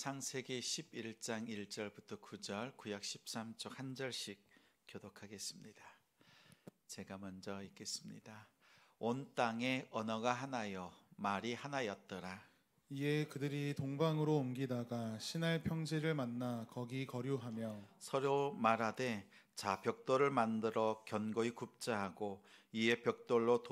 창세기 11장 1절부터 9절, 구약 13쪽 한 절씩 교독하겠습니다. 제가 먼저 읽겠습니다. 온 땅에 언어가 하나요 말이 하나였더라. 이에 그들이 동방으로 옮기다가 시날 평지를 만나 거기 거류하며 서로 말하되 자 벽돌을 만들어 견고히 굽자 하고 이에 벽돌로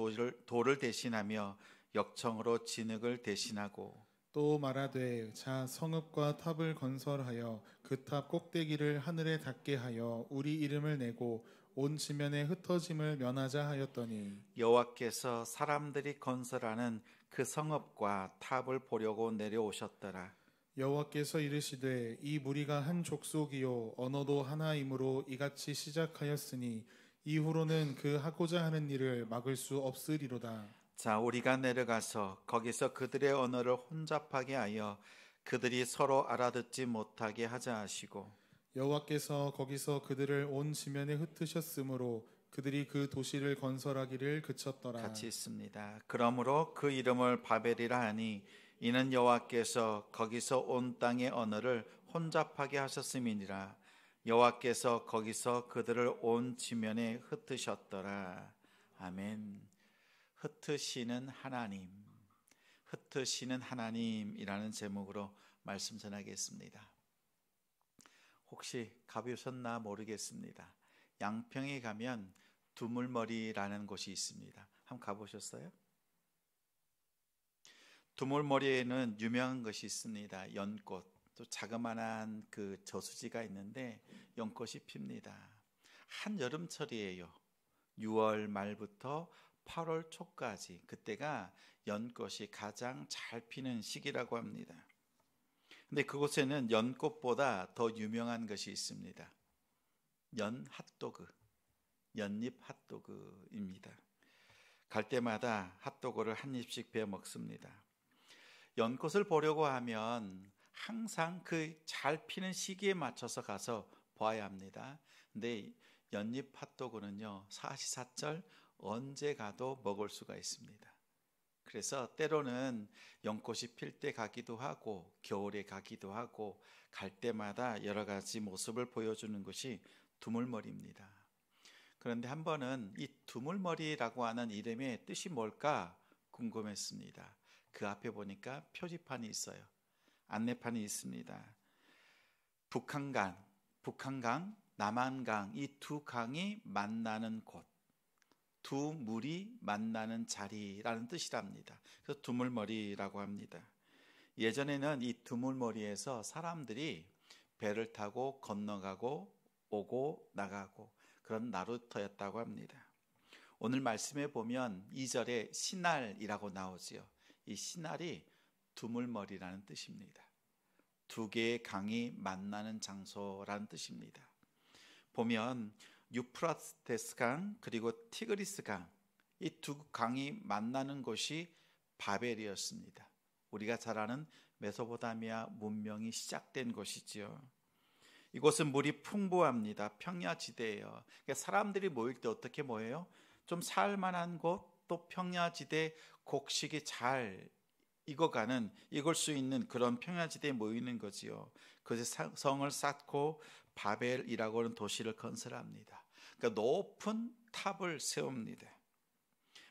돌을 대신하며 역청으로 진흙을 대신하고 또 말하되 자 성읍과 탑을 건설하여 그 탑 꼭대기를 하늘에 닿게 하여 우리 이름을 내고 온 지면에 흩어짐을 면하자 하였더니 여호와께서 사람들이 건설하는 그 성읍과 탑을 보려고 내려오셨더라. 여호와께서 이르시되 이 무리가 한 족속이요 언어도 하나이므로 이같이 시작하였으니 이후로는 그 하고자 하는 일을 막을 수 없으리로다. 자, 우리가 내려가서 거기서 그들의 언어를 혼잡하게 하여 그들이 서로 알아듣지 못하게 하자 하시고 여호와께서 거기서 그들을 온 지면에 흩으셨으므로 그들이 그 도시를 건설하기를 그쳤더라. 같이 있습니다. 그러므로 그 이름을 바벨이라 하니 이는 여호와께서 거기서 온 땅의 언어를 혼잡하게 하셨음이니라. 여호와께서 거기서 그들을 온 지면에 흩으셨더라. 아멘. 흩으시는 하나님, 흩으시는 하나님이라는 제목으로 말씀 전하겠습니다. 혹시 가보셨나 모르겠습니다. 양평에 가면 두물머리라는 곳이 있습니다. 한번 가보셨어요? 두물머리에는 유명한 것이 있습니다. 연꽃, 또 자그마한 그 저수지가 있는데 연꽃이 핍니다. 한여름철이에요. 6월 말부터 8월 초까지, 그때가 연꽃이 가장 잘 피는 시기라고 합니다. 근데 그곳에는 연꽃보다 더 유명한 것이 있습니다. 연 핫도그, 연잎 핫도그입니다. 갈 때마다 핫도그를 한 입씩 베어 먹습니다. 연꽃을 보려고 하면 항상 그 잘 피는 시기에 맞춰서 가서 봐야 합니다. 근데 연잎 핫도그는요, 사시사철 언제 가도 먹을 수가 있습니다. 그래서 때로는 연꽃이 필 때 가기도 하고 겨울에 가기도 하고 갈 때마다 여러 가지 모습을 보여주는 것이 두물머리입니다. 그런데 한 번은 이 두물머리라고 하는 이름의 뜻이 뭘까 궁금했습니다. 그 앞에 보니까 표지판이 있어요. 안내판이 있습니다. 북한강, 남한강, 이 두 강이 만나는 곳, 두 물이 만나는 자리라는 뜻이랍니다. 그래서 두물머리라고 합니다. 예전에는 이 두물머리에서 사람들이 배를 타고 건너가고 오고 나가고 그런 나루터였다고 합니다. 오늘 말씀에 보면 2절에 시날이라고 나오지요. 이 시날이 두물머리라는 뜻입니다. 두 개의 강이 만나는 장소라는 뜻입니다. 보면 유프라테스 강 그리고 티그리스 강, 이 두 강이 만나는 곳이 바벨이었습니다. 우리가 잘 아는 메소포타미아 문명이 시작된 곳이지요. 이곳은 물이 풍부합니다. 평야지대예요. 그러니까 사람들이 모일 때 어떻게 모여요? 좀 살만한 곳, 또 평야지대 곡식이 잘 익어가는, 익을 수 있는 그런 평야지대에 모이는 거지요. 그래서 성을 쌓고 바벨이라고 하는 도시를 건설합니다. 그러니까 높은 탑을 세웁니다.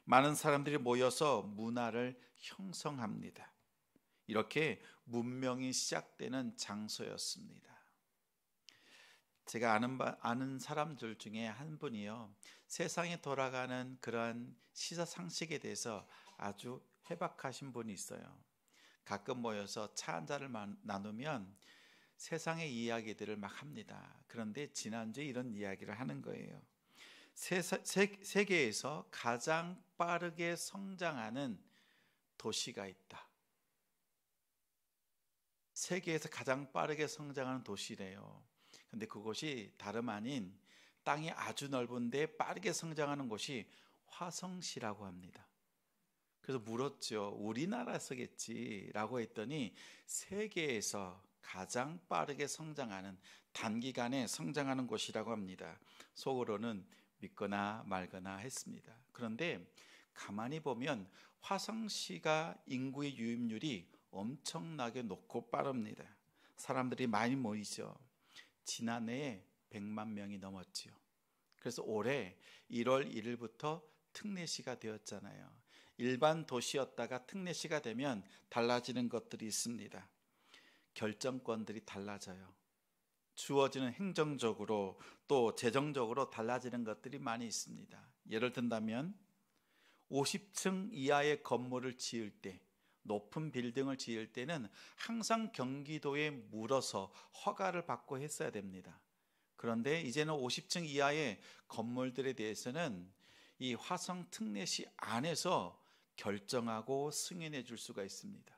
많은 사람들이 모여서 문화를 형성합니다. 이렇게 문명이 시작되는 장소였습니다. 제가 아는 사람들 중에 한 분이요, 세상에 돌아가는 그러한 시사상식에 대해서 아주 해박하신 분이 있어요. 가끔 모여서 차 한 잔을 나누면 세상의 이야기들을 막 합니다. 그런데 지난주에 이런 이야기를 하는 거예요. 세계에서 가장 빠르게 성장하는 도시가 있다. 세계에서 가장 빠르게 성장하는 도시래요. 근데 그곳이 다름 아닌 땅이 아주 넓은데 빠르게 성장하는 곳이 화성시라고 합니다. 그래서 물었죠. 우리나라서겠지라고 했더니 세계에서 가장 빠르게 성장하는, 단기간에 성장하는 곳이라고 합니다. 속으로는 믿거나 말거나 했습니다. 그런데 가만히 보면 화성시가 인구의 유입률이 엄청나게 높고 빠릅니다. 사람들이 많이 모이죠. 지난해에 100만 명이 넘었지요. 그래서 올해 1월 1일부터 특례시가 되었잖아요. 일반 도시였다가 특례시가 되면 달라지는 것들이 있습니다. 결정권들이 달라져요. 주어지는 행정적으로 또 재정적으로 달라지는 것들이 많이 있습니다. 예를 든다면 50층 이하의 건물을 지을 때, 높은 빌딩을 지을 때는 항상 경기도에 물어서 허가를 받고 했어야 됩니다. 그런데 이제는 50층 이하의 건물들에 대해서는 이 화성 특례시 안에서 결정하고 승인해 줄 수가 있습니다.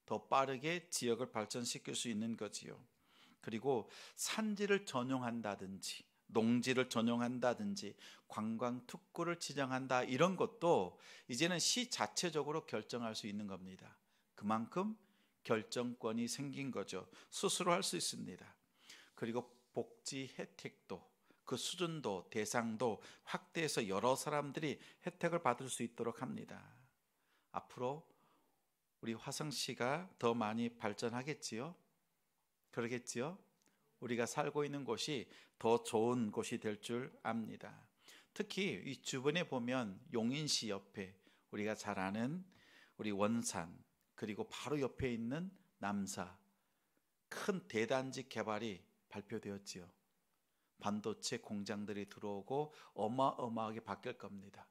더 빠르게 지역을 발전시킬 수 있는 거지요. 그리고 산지를 전용한다든지 농지를 전용한다든지 관광 특구를 지정한다, 이런 것도 이제는 시 자체적으로 결정할 수 있는 겁니다. 그만큼 결정권이 생긴 거죠. 스스로 할 수 있습니다. 그리고 복지 혜택도, 그 수준도 대상도 확대해서 여러 사람들이 혜택을 받을 수 있도록 합니다. 앞으로 우리 화성시가 더 많이 발전하겠지요? 그러겠지요? 우리가 살고 있는 곳이 더 좋은 곳이 될 줄 압니다. 특히 이 주변에 보면 용인시 옆에 우리가 잘 아는 우리 원산, 그리고 바로 옆에 있는 남사, 큰 대단지 개발이 발표되었지요. 반도체 공장들이 들어오고 어마어마하게 바뀔 겁니다.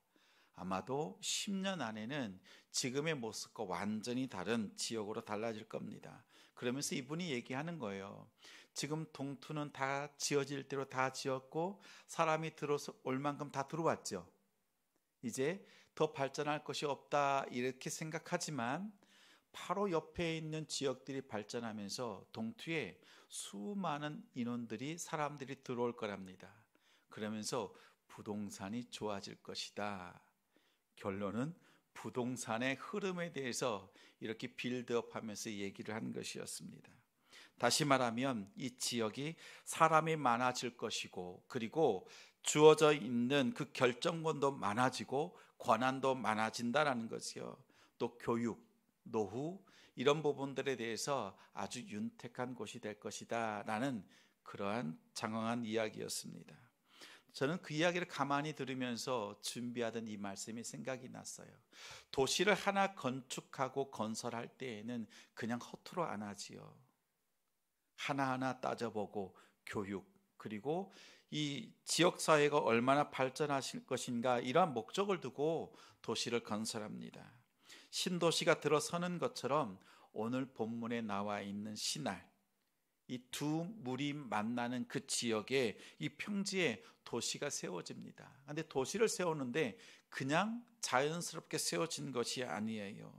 아마도 10년 안에는 지금의 모습과 완전히 다른 지역으로 달라질 겁니다. 그러면서 이분이 얘기하는 거예요. 지금 동투는 다 지어질 대로 다 지었고 사람이 들어서 올 만큼 다 들어왔죠. 이제 더 발전할 것이 없다 이렇게 생각하지만 바로 옆에 있는 지역들이 발전하면서 동투에 수많은 인원들이, 사람들이 들어올 거랍니다. 그러면서 부동산이 좋아질 것이다. 결론은 부동산의 흐름에 대해서 이렇게 빌드업하면서 얘기를 한 것이었습니다. 다시 말하면 이 지역이 사람이 많아질 것이고, 그리고 주어져 있는 그 결정권도 많아지고 권한도 많아진다라는 것이요. 또 교육, 노후, 이런 부분들에 대해서 아주 윤택한 곳이 될 것이다 라는 그러한 장황한 이야기였습니다. 저는 그 이야기를 가만히 들으면서 준비하던 이 말씀이 생각이 났어요. 도시를 하나 건축하고 건설할 때에는 그냥 허투루 안 하지요. 하나하나 따져보고 교육, 그리고 이 지역사회가 얼마나 발전하실 것인가, 이러한 목적을 두고 도시를 건설합니다. 신도시가 들어서는 것처럼 오늘 본문에 나와 있는 신할, 이 두 물이 만나는 그 지역에, 이 평지에 도시가 세워집니다. 그런데 도시를 세우는데 그냥 자연스럽게 세워진 것이 아니에요.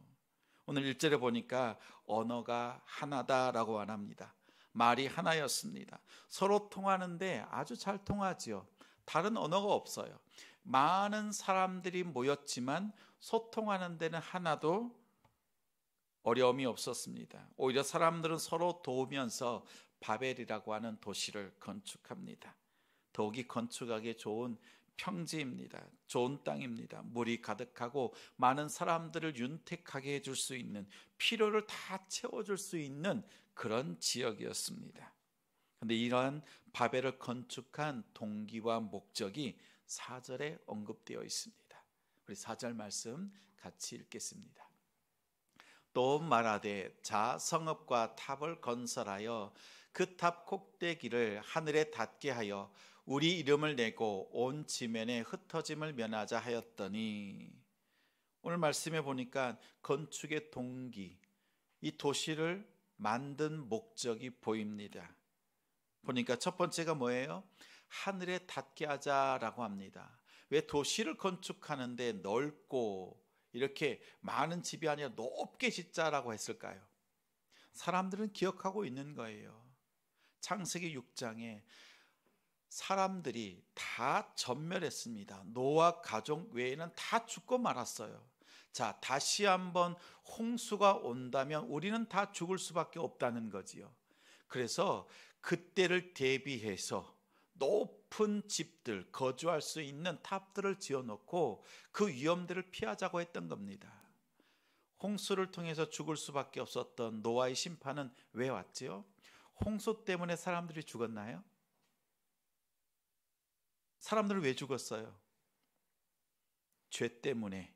오늘 1절에 보니까 언어가 하나다라고 말합니다. 말이 하나였습니다. 서로 통하는데 아주 잘 통하지요. 다른 언어가 없어요. 많은 사람들이 모였지만 소통하는 데는 하나도 어려움이 없었습니다. 오히려 사람들은 서로 도우면서 바벨이라고 하는 도시를 건축합니다. 더욱이 건축하기 좋은 평지입니다. 좋은 땅입니다. 물이 가득하고 많은 사람들을 윤택하게 해줄 수 있는, 필요를 다 채워줄 수 있는 그런 지역이었습니다. 그런데 이러한 바벨을 건축한 동기와 목적이 4절에 언급되어 있습니다. 우리 4절 말씀 같이 읽겠습니다. 또 말하되 자 성읍과 탑을 건설하여 그 탑 꼭대기를 하늘에 닿게 하여 우리 이름을 내고 온 지면에 흩어짐을 면하자 하였더니, 오늘 말씀해 보니까 건축의 동기, 이 도시를 만든 목적이 보입니다. 보니까 첫 번째가 뭐예요? 하늘에 닿게 하자라고 합니다. 왜 도시를 건축하는데 넓고 이렇게 많은 집이 아니라 높게 짓자라고 했을까요? 사람들은 기억하고 있는 거예요. 창세기 6장에 사람들이 다 전멸했습니다. 노아 가족 외에는 다 죽고 말았어요. 자, 다시 한번 홍수가 온다면 우리는 다 죽을 수밖에 없다는 거지요. 그래서 그때를 대비해서 높은 집들, 거주할 수 있는 탑들을 지어놓고 그 위험들을 피하자고 했던 겁니다. 홍수를 통해서 죽을 수밖에 없었던 노아의 심판은 왜 왔지요? 홍수 때문에 사람들이 죽었나요? 사람들은 왜 죽었어요? 죄 때문에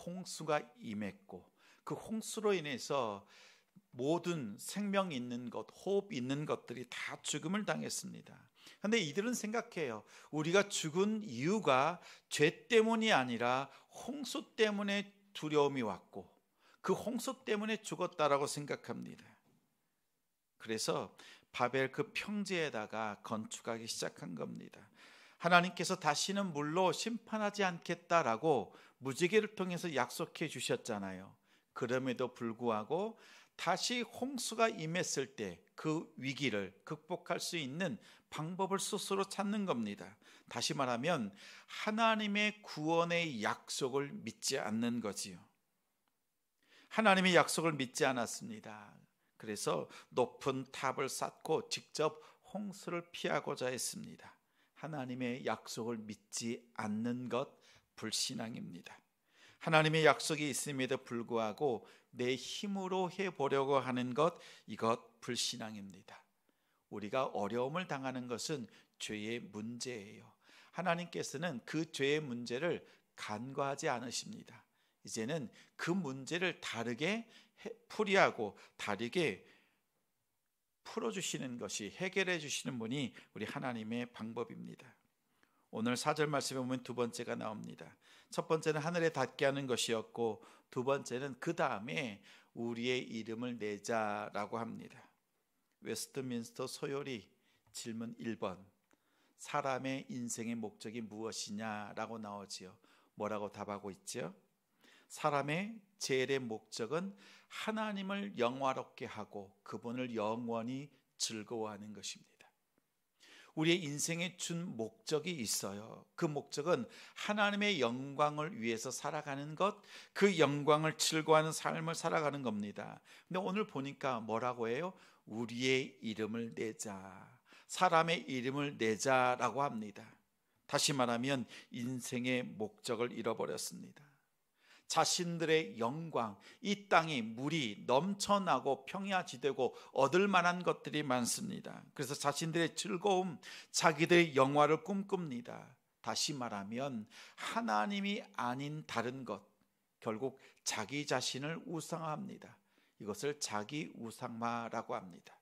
홍수가 임했고 그 홍수로 인해서 모든 생명 있는 것, 호흡 있는 것들이 다 죽음을 당했습니다. 그런데 이들은 생각해요. 우리가 죽은 이유가 죄 때문이 아니라 홍수 때문에 두려움이 왔고 그 홍수 때문에 죽었다라고 생각합니다. 그래서 바벨 그 평지에다가 건축하기 시작한 겁니다. 하나님께서 다시는 물로 심판하지 않겠다라고 무지개를 통해서 약속해 주셨잖아요. 그럼에도 불구하고 다시 홍수가 임했을 때 그 위기를 극복할 수 있는 방법을 스스로 찾는 겁니다. 다시 말하면 하나님의 구원의 약속을 믿지 않는 거지요. 하나님의 약속을 믿지 않았습니다. 그래서 높은 탑을 쌓고 직접 홍수를 피하고자 했습니다. 하나님의 약속을 믿지 않는 것 불신앙입니다. 하나님의 약속이 있음에도 불구하고 내 힘으로 해보려고 하는 것, 이것 불신앙입니다. 우리가 어려움을 당하는 것은 죄의 문제예요. 하나님께서는 그 죄의 문제를 간과하지 않으십니다. 이제는 그 문제를 다르게 풀이하고 다르게 풀어주시는 것이, 해결해 주시는 분이 우리 하나님의 방법입니다. 오늘 4절 말씀에 보면 두 번째가 나옵니다. 첫 번째는 하늘에 닿게 하는 것이었고 두 번째는 그 다음에 우리의 이름을 내자라고 합니다. 웨스트민스터 소요리 질문 1번, 사람의 인생의 목적이 무엇이냐라고 나오지요. 뭐라고 답하고 있죠? 사람의 제일의 목적은 하나님을 영화롭게 하고 그분을 영원히 즐거워하는 것입니다. 우리의 인생에 준 목적이 있어요. 그 목적은 하나님의 영광을 위해서 살아가는 것, 그 영광을 즐거워하는 삶을 살아가는 겁니다. 근데 오늘 보니까 뭐라고 해요? 우리의 이름을 내자, 사람의 이름을 내자라고 합니다. 다시 말하면 인생의 목적을 잃어버렸습니다. 자신들의 영광, 이 땅이 물이 넘쳐나고 평야지되고 얻을 만한 것들이 많습니다. 그래서 자신들의 즐거움, 자기들의 영화를 꿈꿉니다. 다시 말하면 하나님이 아닌 다른 것, 결국 자기 자신을 우상화합니다. 이것을 자기 우상화라고 합니다.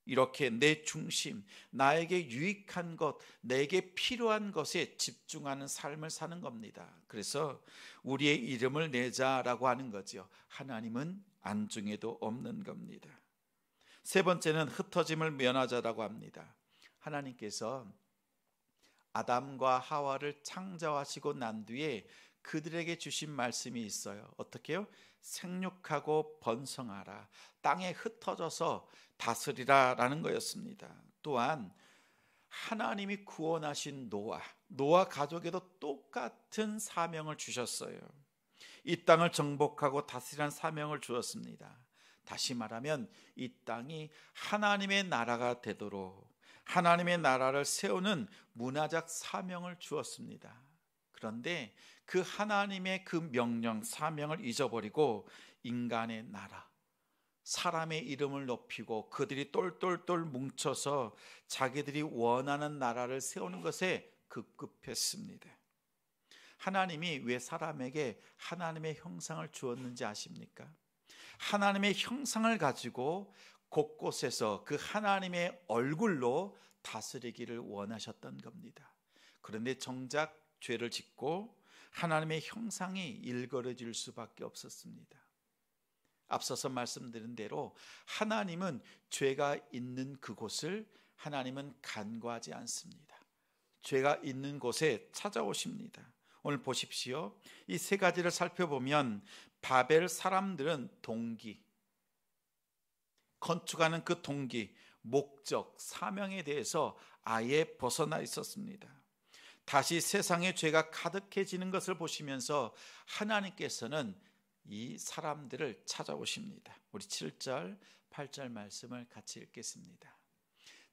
이렇게 내 중심, 나에게 유익한 것, 내게 필요한 것에 집중하는 삶을 사는 겁니다. 그래서 우리의 이름을 내자라고 하는 거죠. 하나님은 안중에도 없는 겁니다. 세 번째는 흩어짐을 면하자라고 합니다. 하나님께서 아담과 하와를 창조하시고 난 뒤에 그들에게 주신 말씀이 있어요. 어떻게요? 생육하고 번성하라, 땅에 흩어져서 다스리라 라는 거였습니다. 또한 하나님이 구원하신 노아 가족에도 똑같은 사명을 주셨어요. 이 땅을 정복하고 다스리라는 사명을 주었습니다. 다시 말하면 이 땅이 하나님의 나라가 되도록 하나님의 나라를 세우는 문화적 사명을 주었습니다. 그런데 그 하나님의 그 명령, 사명을 잊어버리고 인간의 나라, 사람의 이름을 높이고 그들이 똘똘똘 뭉쳐서 자기들이 원하는 나라를 세우는 것에 급급했습니다. 하나님이 왜 사람에게 하나님의 형상을 주었는지 아십니까? 하나님의 형상을 가지고 곳곳에서 그 하나님의 얼굴로 다스리기를 원하셨던 겁니다. 그런데 정작 죄를 짓고 하나님의 형상이 일그러질 수밖에 없었습니다. 앞서서 말씀드린 대로 하나님은 죄가 있는 그곳을 하나님은 간과하지 않습니다. 죄가 있는 곳에 찾아오십니다. 오늘 보십시오. 이 세 가지를 살펴보면 바벨 사람들은 동기, 건축하는 그 동기, 목적, 사명에 대해서 아예 벗어나 있었습니다. 다시 세상에 죄가 가득해지는 것을 보시면서 하나님께서는 이 사람들을 찾아오십니다. 우리 7절, 8절 말씀을 같이 읽겠습니다.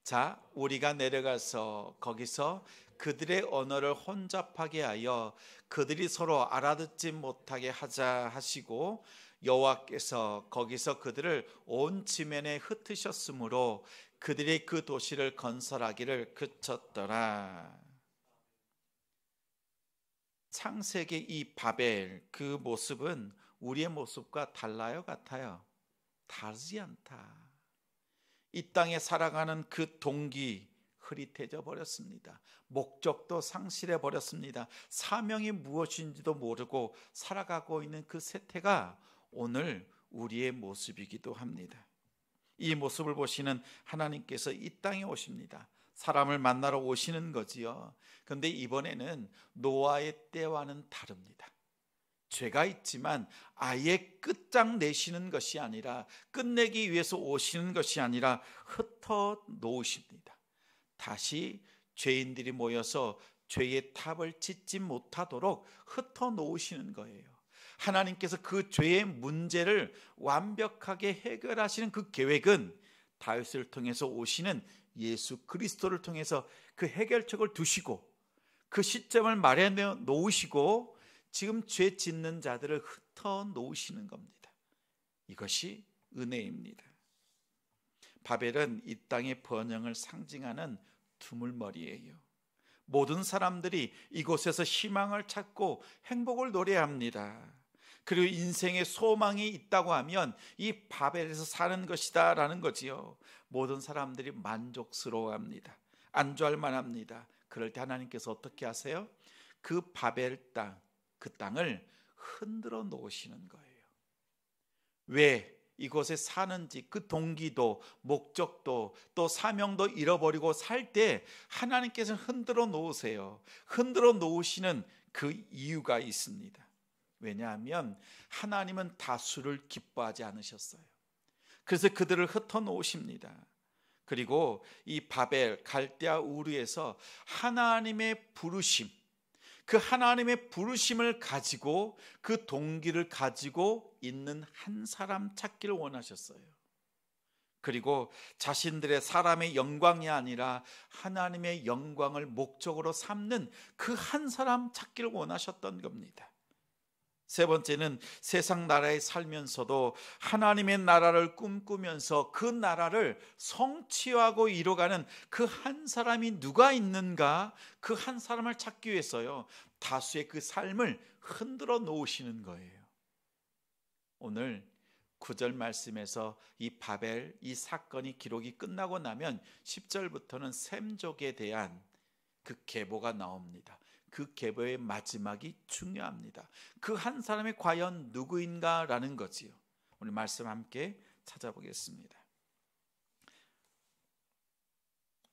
자, 우리가 내려가서 거기서 그들의 언어를 혼잡하게 하여 그들이 서로 알아듣지 못하게 하자 하시고 여호와께서 거기서 그들을 온 지면에 흩으셨으므로 그들이 그 도시를 건설하기를 그쳤더라. 창세기 이 바벨 그 모습은 우리의 모습과 달라요, 같아요? 다르지 않다. 이 땅에 살아가는 그 동기 흐릿해져 버렸습니다. 목적도 상실해 버렸습니다. 사명이 무엇인지도 모르고 살아가고 있는 그 세태가 오늘 우리의 모습이기도 합니다. 이 모습을 보시는 하나님께서 이 땅에 오십니다. 사람을 만나러 오시는 거지요. 그런데 이번에는 노아의 때와는 다릅니다. 죄가 있지만 아예 끝장내시는 것이 아니라, 끝내기 위해서 오시는 것이 아니라 흩어 놓으십니다. 다시 죄인들이 모여서 죄의 탑을 짓지 못하도록 흩어 놓으시는 거예요. 하나님께서 그 죄의 문제를 완벽하게 해결하시는 그 계획은 다윗을 통해서 오시는 예수 그리스도를 통해서 그 해결책을 두시고 그 시점을 마련해 놓으시고 지금 죄 짓는 자들을 흩어 놓으시는 겁니다. 이것이 은혜입니다. 바벨은 이 땅의 번영을 상징하는 두물머리예요. 모든 사람들이 이곳에서 희망을 찾고 행복을 노래합니다. 그리고 인생에 소망이 있다고 하면 이 바벨에서 사는 것이다 라는 거지요. 모든 사람들이 만족스러워합니다. 안주할 만합니다. 그럴 때 하나님께서 어떻게 하세요? 그 바벨 땅, 그 땅을 흔들어 놓으시는 거예요. 왜 이곳에 사는지 그 동기도 목적도 또 사명도 잃어버리고 살 때 하나님께서 흔들어 놓으세요. 흔들어 놓으시는 그 이유가 있습니다. 왜냐하면 하나님은 다수를 기뻐하지 않으셨어요. 그래서 그들을 흩어 놓으십니다. 그리고 이 바벨 갈대아 우르에서 하나님의 부르심, 그 하나님의 부르심을 가지고 그 동기를 가지고 있는 한 사람 찾기를 원하셨어요. 그리고 자신들의 사람의 영광이 아니라 하나님의 영광을 목적으로 삼는 그 한 사람 찾기를 원하셨던 겁니다. 세 번째는 세상 나라에 살면서도 하나님의 나라를 꿈꾸면서 그 나라를 성취하고 이뤄가는 그 한 사람이 누가 있는가, 그 한 사람을 찾기 위해서요 다수의 그 삶을 흔들어 놓으시는 거예요. 오늘 9절 말씀에서 이 바벨 이 사건이 기록이 끝나고 나면 10절부터는 셈족에 대한 그 계보가 나옵니다. 그 계보의 마지막이 중요합니다. 그 한 사람이 과연 누구인가라는 거지요. 오늘 말씀 함께 찾아보겠습니다.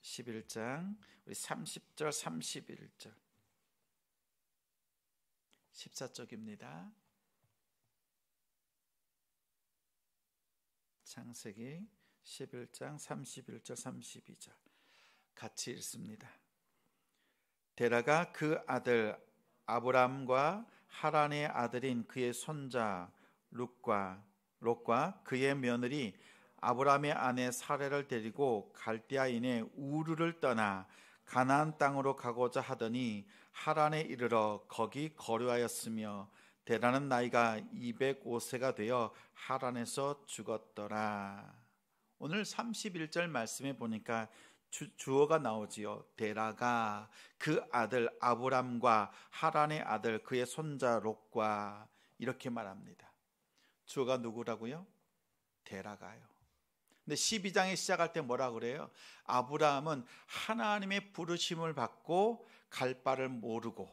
11장 우리 30절 31절 14쪽입니다. 창세기 11장 31절 32절 같이 읽습니다. 데라가 그 아들 아브람과 하란의 아들인 그의 손자 롯과 그의 며느리 아브람의 아내 사레를 데리고 갈대아인의 우르를 떠나 가나안 땅으로 가고자 하더니 하란에 이르러 거기 거류하였으며 데라는 나이가 205세가 되어 하란에서 죽었더라. 오늘 31절 말씀에 보니까 주어가 나오지요. 데라가 그 아들 아브람과 하란의 아들 그의 손자 롯과 이렇게 말합니다. 주어가 누구라고요? 데라가요. 근데 12장에 시작할 때 뭐라 그래요? 아브라함은 하나님의 부르심을 받고 갈 바를 모르고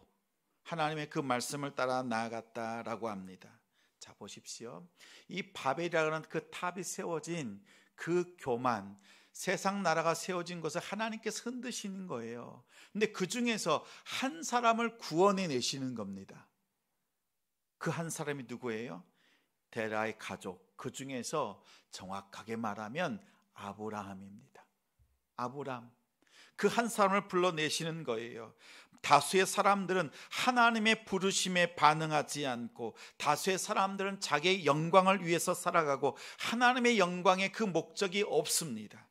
하나님의 그 말씀을 따라 나아갔다라고 합니다. 자 보십시오. 이 바벨이라는 그 탑이 세워진 그 교만, 세상 나라가 세워진 것을 하나님께서 흔드시는 거예요. 근데 그 중에서 한 사람을 구원해 내시는 겁니다. 그 한 사람이 누구예요? 데라의 가족, 그 중에서 정확하게 말하면 아브라함입니다. 아브라함, 그 한 사람을 불러내시는 거예요. 다수의 사람들은 하나님의 부르심에 반응하지 않고 다수의 사람들은 자기의 영광을 위해서 살아가고 하나님의 영광에 그 목적이 없습니다.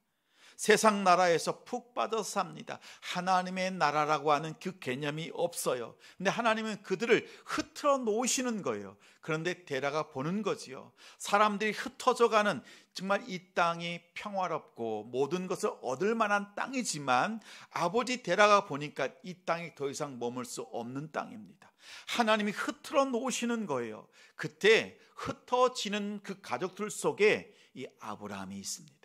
세상 나라에서 푹 빠져 삽니다. 하나님의 나라라고 하는 그 개념이 없어요. 근데 하나님은 그들을 흩어 놓으시는 거예요. 그런데 데려가 보는 거지요. 사람들이 흩어져 가는, 정말 이 땅이 평화롭고 모든 것을 얻을 만한 땅이지만 아버지 데려가 보니까 이 땅이 더 이상 머물 수 없는 땅입니다. 하나님이 흩어 놓으시는 거예요. 그때 흩어지는 그 가족들 속에 이 아브라함이 있습니다.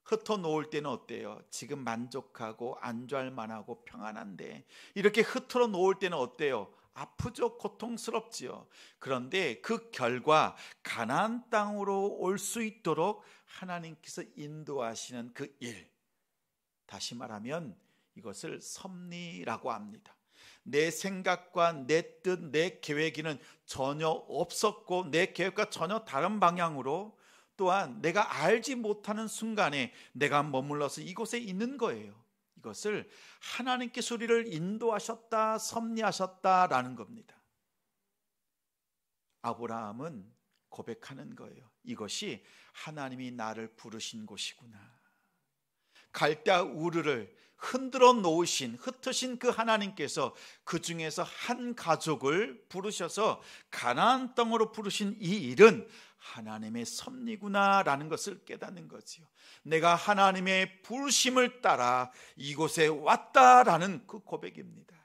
흩어 놓을 때는 어때요? 지금 만족하고 안주할 만하고 평안한데, 이렇게 흩어 놓을 때는 어때요? 아프죠? 고통스럽지요. 그런데 그 결과 가나안 땅으로 올 수 있도록 하나님께서 인도하시는 그 일, 다시 말하면 이것을 섭리라고 합니다. 내 생각과 내 뜻, 내 계획에는 전혀 없었고 내 계획과 전혀 다른 방향으로, 또한 내가 알지 못하는 순간에 내가 머물러서 이곳에 있는 거예요. 이것을 하나님께서 우리를 인도하셨다, 섭리하셨다라는 겁니다. 아브라함은 고백하는 거예요. 이것이 하나님이 나를 부르신 곳이구나. 갈대아 우르를 흔들어 놓으신, 흩으신 그 하나님께서 그 중에서 한 가족을 부르셔서 가나안 땅으로 부르신 이 일은 하나님의 섭리구나라는 것을 깨닫는 거지요. 내가 하나님의 부르심을 따라 이곳에 왔다라는 그 고백입니다.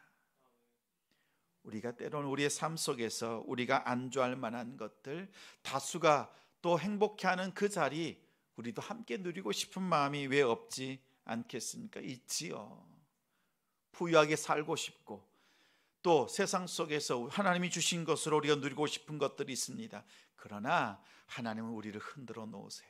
우리가 때로는 우리의 삶 속에서 우리가 안주할 만한 것들, 다수가 또 행복해하는 그 자리, 우리도 함께 누리고 싶은 마음이 왜 없지 않겠습니까? 있지요. 부유하게 살고 싶고, 또 세상 속에서 하나님이 주신 것으로 우리가 누리고 싶은 것들이 있습니다. 그러나 하나님은 우리를 흔들어 놓으세요.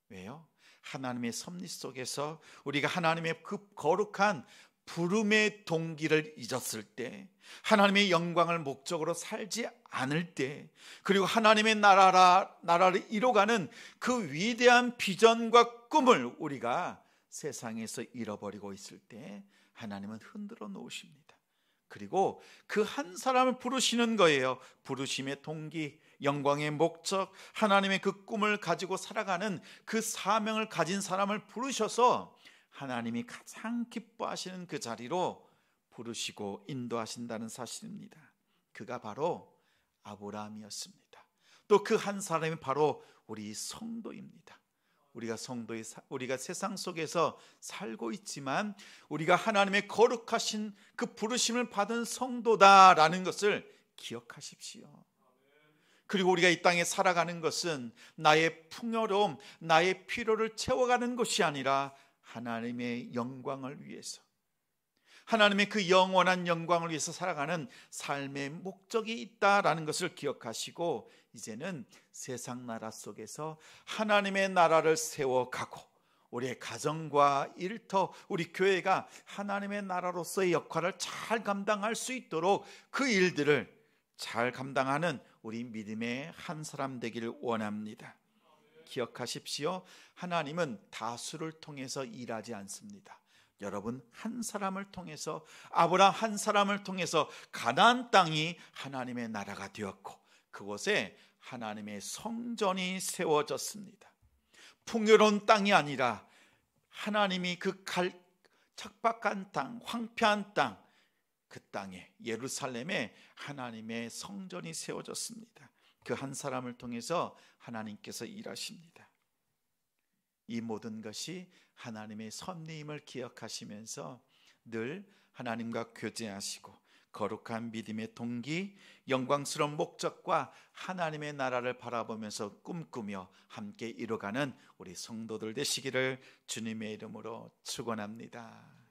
왜요? 하나님의 섭리 속에서 우리가 하나님의 그 거룩한 부름의 동기를 잊었을 때, 하나님의 영광을 목적으로 살지 않을 때, 그리고 하나님의 나라를 이뤄가는 그 위대한 비전과 꿈을 우리가 세상에서 잃어버리고 있을 때 하나님은 흔들어 놓으십니다. 그리고 그 한 사람을 부르시는 거예요. 부르심의 동기, 영광의 목적, 하나님의 그 꿈을 가지고 살아가는 그 사명을 가진 사람을 부르셔서 하나님이 가장 기뻐하시는 그 자리로 부르시고 인도하신다는 사실입니다. 그가 바로 아브라함이었습니다. 또 그 한 사람이 바로 우리 성도입니다. 우리가 세상 속에서 살고 있지만 우리가 하나님의 거룩하신 그 부르심을 받은 성도다라는 것을 기억하십시오. 그리고 우리가 이 땅에 살아가는 것은 나의 풍요로움, 나의 필요를 채워가는 것이 아니라 하나님의 영광을 위해서, 하나님의 그 영원한 영광을 위해서 살아가는 삶의 목적이 있다라는 것을 기억하시고, 이제는 세상 나라 속에서 하나님의 나라를 세워가고 우리의 가정과 일터, 우리 교회가 하나님의 나라로서의 역할을 잘 감당할 수 있도록 그 일들을 잘 감당하는 우리 믿음의 한 사람 되기를 원합니다. 기억하십시오. 하나님은 다수를 통해서 일하지 않습니다. 여러분 한 사람을 통해서, 아브라함 한 사람을 통해서 가나안 땅이 하나님의 나라가 되었고 그곳에 하나님의 성전이 세워졌습니다. 풍요로운 땅이 아니라 하나님이 그 척박한 땅, 황폐한 땅, 그 땅에, 예루살렘에 하나님의 성전이 세워졌습니다. 그 한 사람을 통해서 하나님께서 일하십니다. 이 모든 것이 하나님의 섭리임을 기억하시면서 늘 하나님과 교제하시고 거룩한 믿음의 동기, 영광스러운 목적과 하나님의 나라를 바라보면서 꿈꾸며 함께 이뤄가는 우리 성도들 되시기를 주님의 이름으로 축원합니다.